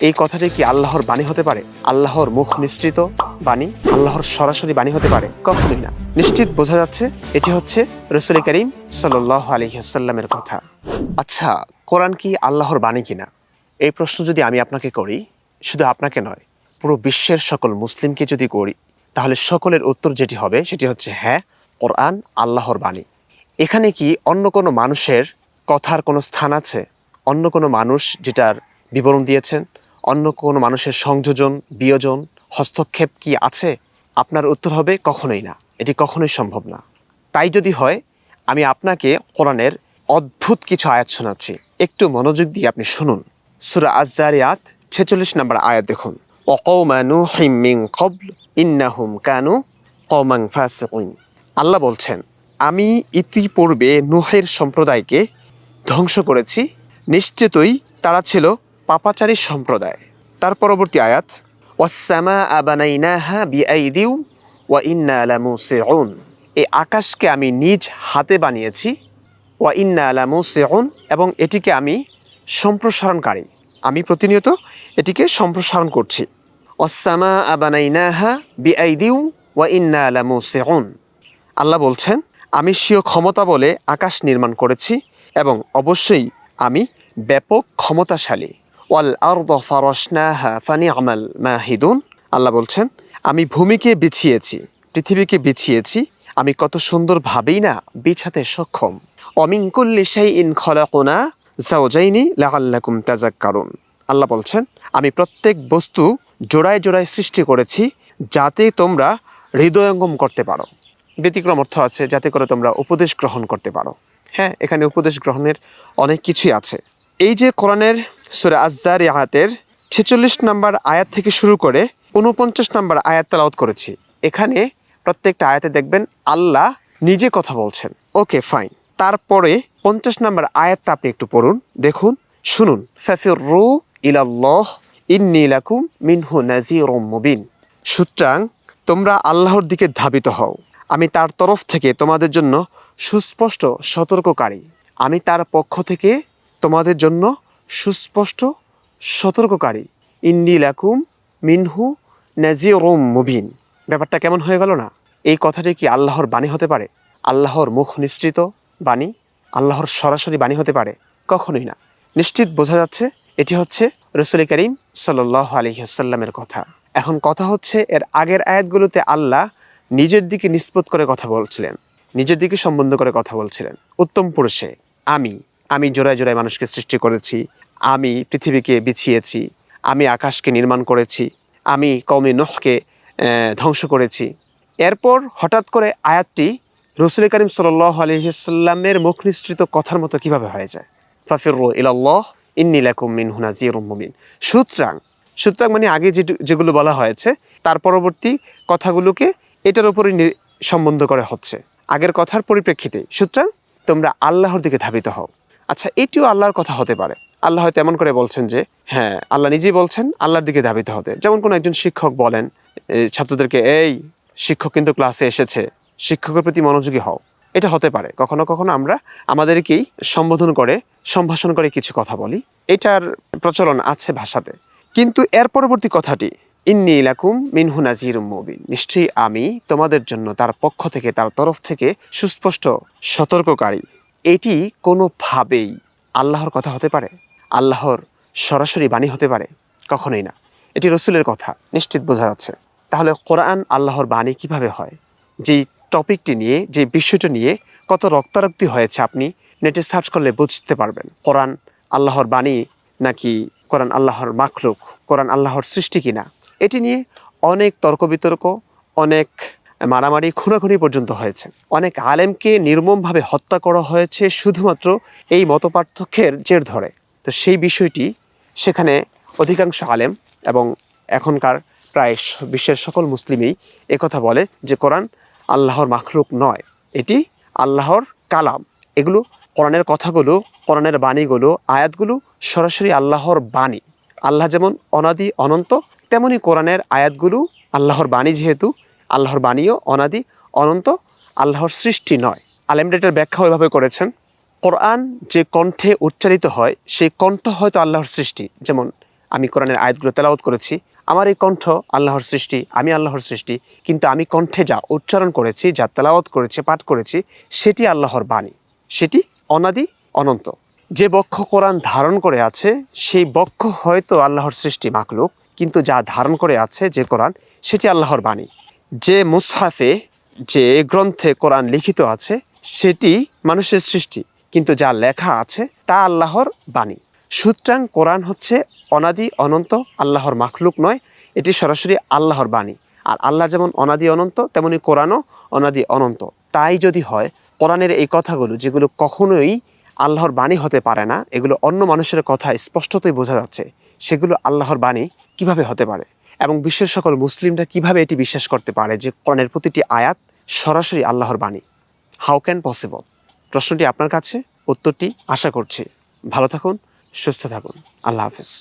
এই কথাটি কি আল্লাহর বাণী হতে পারে? আল্লাহর মুখ নিঃসৃত বাণী, আল্লাহর সরাসরি বাণী হতে পারে? কখনোই না। নিশ্চিত বোঝা যাচ্ছে এটি হচ্ছে রাসূল করিম সাল্লাল্লাহু আলাইহি ওয়াসাল্লামের কথা। আচ্ছা, কোরআন কি আল্লাহর বাণী কিনা? এই প্রশ্ন যদি আমি আপনাকে করি, শুধু আপনাকে নয়, পুরো বিশ্বের সকল মুসলিমকে যদি করি, তাহলে সকলের উত্তর যেটি হবে সেটি হচ্ছে হ্যাঁ, কোরআন আল্লাহর বাণী। এখানে কি অন্য কোনো মানুষের কথার কোনো স্থান আছে? অন্য কোনো মানুষ যেটার বিবরণ দিয়েছেন, অন্য কোনো মানুষের সংযোজন, বিয়োজন, হস্তক্ষেপ কি আছে? আপনার উত্তর হবে কখনোই না, এটি কখনোই সম্ভব না। তাই যদি হয়, আমি আপনাকে কোরআনের অদ্ভুত কিছু আয়াত শোনাচ্ছি, একটু মনোযোগ দিয়ে আপনি শুনুন। সূরা আয-যারিয়াত ৪৬ নম্বর আয়াত দেখুন। ওয়াকাউমা নূহিম মিন ক্বাবল ইন্নাহুম কানু কওমান ফাসিকিন। আল্লাহ বলছেন, আমি ইতিপূর্বে নূহের সম্প্রদায়কে ধ্বংস করেছি, নিশ্চিতই তারা ছিল পাপাচারী সম্প্রদায়। তার পরবর্তী আয়াত, ওয়াস-সামাআ বানাইনাহা বিআইদিন ওয়া ইন্না লামুসিউন। এই আকাশকে আমি নিজ হাতে বানিয়েছি, ওয়া ইন্না লামুসিউন, এবং এটিকে আমি সম্প্রসারণকারী। আমি প্রতিনিয়ত এটিকে সম্প্রসারণ করছি। ওয়াস-সামাআ বানাইনাহা বিআইদিন ওয়া ইন্না লামুসিউন। আল্লাহ বলছেন, আমি স্বীয় ক্ষমতা বলে আকাশ নির্মাণ করেছি এবং অবশ্যই আমি ব্যাপক ক্ষমতাশালী। ওয়াল আরদা ফারাশনাহা ফানি'মাল মাহিদুন। আল্লাহ বলছেন, আমি ভূমিকে বিছিয়েছি, পৃথিবীকে বিছিয়েছি, আমি কত সুন্দরভাবেই না বিছাতে সক্ষম। ওয়া মিন কুল্লি শাইইন খালাকনা যাওজাইনি লাআল্লাকুম তাযাক্কারুন। আল্লাহ বলছেন, আমি প্রত্যেক বস্তু জোড়ায় জোড়ায় সৃষ্টি করেছি যাতে তোমরা হৃদয়ঙ্গম করতে পারো। ব্যতিক্রম অর্থ আছে, যাতে করে তোমরা উপদেশ গ্রহণ করতে পারো। হ্যাঁ, এখানে উপদেশ গ্রহণের অনেক কিছুই আছে। এই যে কোরআনের সূরা আয-যারিয়াতের ৪৬ নম্বর আয়াত থেকে শুরু করে ৪৯ নম্বর আয়াত তেলাওয়াত করেছি, এখানে প্রত্যেকটা আয়াতে দেখবেন আল্লাহ নিজে কথা বলছেন। ওকে, ফাইন। তারপরে ৫০ নম্বর আয়াতটা আপনি একটু পড়ুন, দেখুন, শুনুন। ফাফিররু ইলাল্লাহ ইন্নী লাকুম মিনহু নাযীরুম মুবিন। সুতরাং তোমরা আল্লাহর দিকে ধাবিত হও, আমি তার তরফ থেকে তোমাদের জন্য সুস্পষ্ট সতর্ককারী। আমি তার পক্ষ থেকে তোমাদের জন্য সুস্পষ্ট সতর্ককারী। ইন্নী লাকুম মিনহু নাযীরুম মুবিন। ব্যাপারটা কেমন হয়ে গেল না? এই কথাটি কি আল্লাহর বাণী হতে পারে? আল্লাহর মুখ নিঃসৃত বাণী, আল্লাহর সরাসরি বাণী হতে পারে? কখনোই না। নিশ্চিত বোঝা যাচ্ছে এটি হচ্ছে রাসূল করিম সাল্লাল্লাহু আলাইহি ওয়াসাল্লামের কথা। এখন কথা হচ্ছে, এর আগের আয়াতগুলোতে আল্লাহ নিজের দিকে নিসবত করে কথা বলছিলেন, নিজের দিকে সম্বন্ধ করে কথা বলছিলেন। উত্তম পুরুষে আমি জোড়ায় জোড়ায় মানুষকে সৃষ্টি করেছি, আমি পৃথিবীকে বিছিয়েছি, আমি আকাশকে নির্মাণ করেছি, আমি কওমে নূহকে ধ্বংস করেছি। এরপর হঠাৎ করে আয়াতটি রাসূল করিম সাল্লাল্লাহু আলাইহি ওয়াসাল্লামের মুখ নিঃসৃত কথার মতো কিভাবে হয়ে যায়? ফাফিররু ইলাল্লাহ ইন্নী লাকুম মিনহু নাযীরুম মুবিন। সুতরাং মানে আগে যেগুলো বলা হয়েছে তার পরবর্তী কথাগুলোকে এটার উপরে সম্বন্ধ করে হচ্ছে, আগের কথার পরিপ্রেক্ষিতে। সুতরাং তোমরা আল্লাহর দিকে ধাবিত হও। আচ্ছা, এটিও আল্লাহর কথা হতে পারে। আল্লাহ হয়তো এমন করে বলছেন যে, হ্যাঁ, আল্লাহ নিজেই বলছেন আল্লাহর দিকে ধাবিত হতে। যেমন কোনো একজন শিক্ষক বলেন ছাত্রদেরকে, এই শিক্ষক কিন্তু ক্লাসে এসেছে, শিক্ষকের প্রতি মনোযোগী হও। এটা হতে পারে। কখনো কখনো আমরা আমাদেরকেই সম্বোধন করে, সম্ভাষণ করে কিছু কথা বলি, এটার প্রচলন আছে ভাষাতে। কিন্তু এর পরবর্তী কথাটি, ইন্নী লাকুম মিনহু নাযীরুম মুবিন, নিশ্চয়ই আমি তোমাদের জন্য তার পক্ষ থেকে, তার তরফ থেকে সুস্পষ্ট সতর্ককারী। এটি কোনোভাবেই আল্লাহর কথা হতে পারে? আল্লাহর সরাসরি বাণী হতে পারে? কখনোই না। এটি রাসূলের কথা, নিশ্চিত বোঝা যাচ্ছে। তাহলে কোরআন আল্লাহর বাণী কিভাবে হয়? যেই টপিকটি নিয়ে, যে বিষয়টা নিয়ে কত রক্তারক্তি হয়েছে, আপনি নেটে সার্চ করলে বুঝতে পারবেন। কোরআন আল্লাহর বাণী নাকি কোরআন আল্লাহর মাখলুক, কোরআন আল্লাহর সৃষ্টি কিনা, এটি নিয়ে অনেক তর্ক বিতর্ক, অনেক মারামারি, খুনাখুনি পর্যন্ত হয়েছে। অনেক আলেমকে নির্মমভাবে হত্যা করা হয়েছে শুধুমাত্র এই মতপার্থক্যের জের ধরে। তো সেই বিষয়টি, সেখানে অধিকাংশ আলেম এবং এখনকার প্রায় বিশ্বের সকল মুসলিমই একথা বলে যে কোরআন আল্লাহর মাখলুক নয়, এটি আল্লাহর কালাম। এগুলো কোরআনের কথাগুলো, কোরআনের বাণীগুলো, আয়াতগুলো সরাসরি আল্লাহর বাণী। আল্লাহ যেমন অনাদি অনন্ত, তেমনি কোরআনের আয়াতগুলো আল্লাহর বাণী। যেহেতু আল্লাহর বাণীও অনাদি অনন্ত, আল্লাহর সৃষ্টি নয়। আলেমরা এটার ব্যাখ্যা ওইভাবে করেছেন, কোরআন যে কণ্ঠে উচ্চারিত হয় সেই কণ্ঠ হয়তো আল্লাহর সৃষ্টি। যেমন আমি কোরআনের আয়াতগুলো তেলাওয়াত করেছি, আমার এই কণ্ঠ আল্লাহর সৃষ্টি, আমি আল্লাহর সৃষ্টি, কিন্তু আমি কণ্ঠে যা উচ্চারণ করেছি, যা তেলাওয়াত করেছি, পাঠ করেছি, সেটি আল্লাহর বাণী, সেটি অনাদি অনন্ত। যে বক্ষ কোরআন ধারণ করে আছে সেই বক্ষ হয়তো আল্লাহর সৃষ্টি মাখলুক, কিন্তু যা ধারণ করে আছে যে কোরআন, সেটি আল্লাহর বাণী। যে মুসহাফে, যে গ্রন্থে কোরআন লিখিত আছে সেটি মানুষের সৃষ্টি, কিন্তু যা লেখা আছে তা আল্লাহর বাণী। সুতরাং কোরআন হচ্ছে অনাদি অনন্ত, আল্লাহর মাখলুক নয়, এটি সরাসরি আল্লাহর বাণী। আর আল্লাহ যেমন অনাদি অনন্ত, তেমনি কোরআনও অনাদি অনন্ত। তাই যদি হয় কোরআনের এই কথাগুলো, যেগুলো কখনোই আল্লাহর বাণী হতে পারে না, এগুলো অন্য মানুষের কথা স্পষ্টতই বোঝা যাচ্ছে, সেগুলো আল্লাহর বাণী কিভাবে হতে পারে? এবং বিশ্বের সকল মুসলিমরা কিভাবে এটি বিশ্বাস করতে পারে যে কোরআনের প্রতিটি আয়াত সরাসরি আল্লাহর বাণী? How can possible? প্রশ্নটি আপনার কাছে, উত্তরটি আশা করছি। ভালো থাকুন, সুস্থ থাকুন। আল্লাহ হাফেজ।